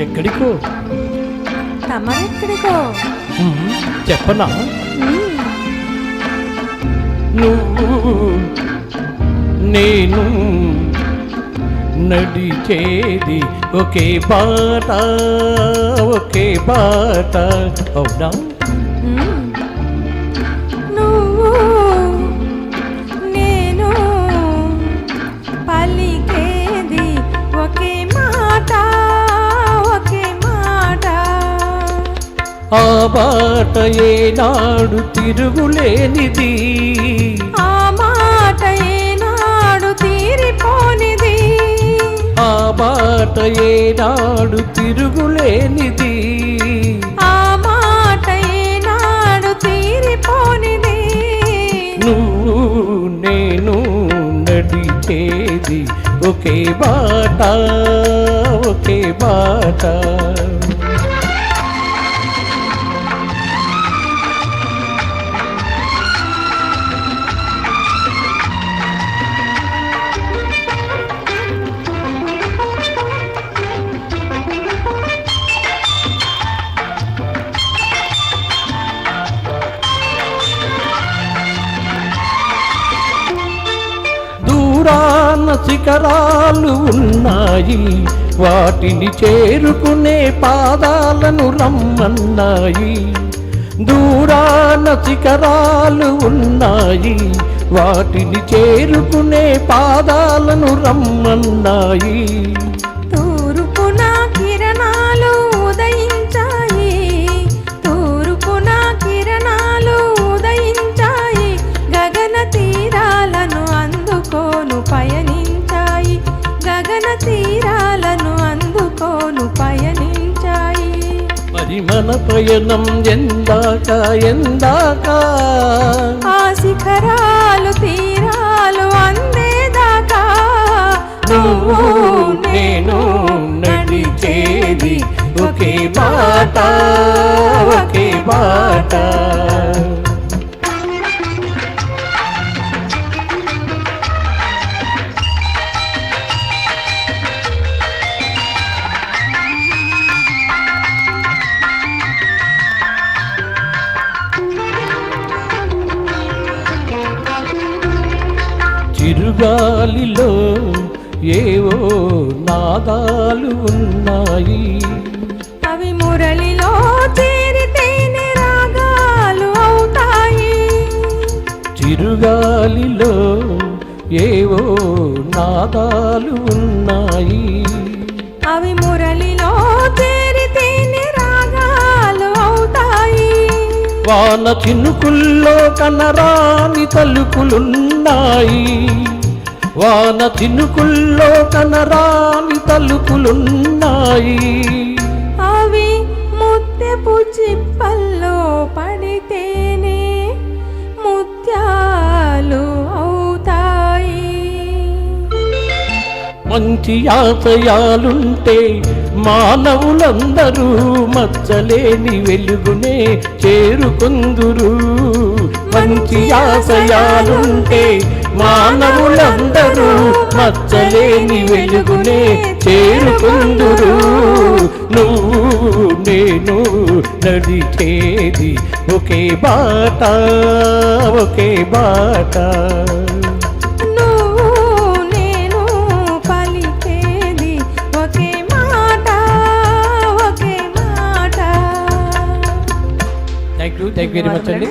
ఎక్కడికో? తమరెక్కడికో? చెప్పనా? నువ్వు నేను నడిచేది ఒకే బాట, ఒకే బాట. అవునా? నువ్వు నేను పలికేది ఒకే మాట, ఒకే మాట. ఆ బాట ఏనాడు తిరుగులేనిది, ఆ మాట ఏనాడు తీరిపోనిది, ఆ బాట ఏనాడు తిరుగులేనిది, ఆ మాట ఏనాడు తీరిపోనిది. నువ్వు నేను నడిచేది ఒకే బాట, ఒకే బాట. దూరాన శిఖరాలు ఉన్నాయి, వాటిని చేరుకునే పాదాలను రమ్మన్నాయి. దూరాన శిఖరాలు ఉన్నాయి, వాటిని చేరుకునే పాదాలను రమ్మన్నాయి. తూర్పున కిరణాలు ఉదయించాయి, తూర్పున కిరణాలు ఉదయించాయి. గగన తీరాలను అందుకోను పయనించాయి, గగన తీరాలను అందుకోను పయనించాయి. మరి మన పయనం ఎందాక ఎందాక, ఆ శిఖరాలు తీరాలు అందేదాకా. నువ్వు నేను నడిచేది ఒకే బాట, ఒకే బాట. చిరుగాలిలో ఏవో నాదాలు ఉన్నాయి, అవి మురళిలో చేరితేనే రాగాలు అవుతాయి. చిరుగాలిలో ఏవో నాదాలు ఉన్నాయి, అవి మురళిలో చేరితేనే రాగాలు అవుతాయి. వాన చినుకుల్లో కనరాని తలుపులున్నాయి, వాన చినుకుల్లో కనరాని తలుపులున్నాయి. అవి ముత్యపు చిప్పల్లో పడితేనే ముత్యాలు అవుతాయి. మంచి ఆశయాలుంటే మానవులందరూ మచ్చలేని వెలుగునే చేరుకుందురు. మంచి ఆశయాలుంటే మానవులందరూ మచ్చలేని వెలుగునే చేరుకుందురు. నువ్వు నేను నడిచేది ఒకే బాట, ఒకే బాట. థ్యాంక్ యూ వెరీ మచ్ అండి.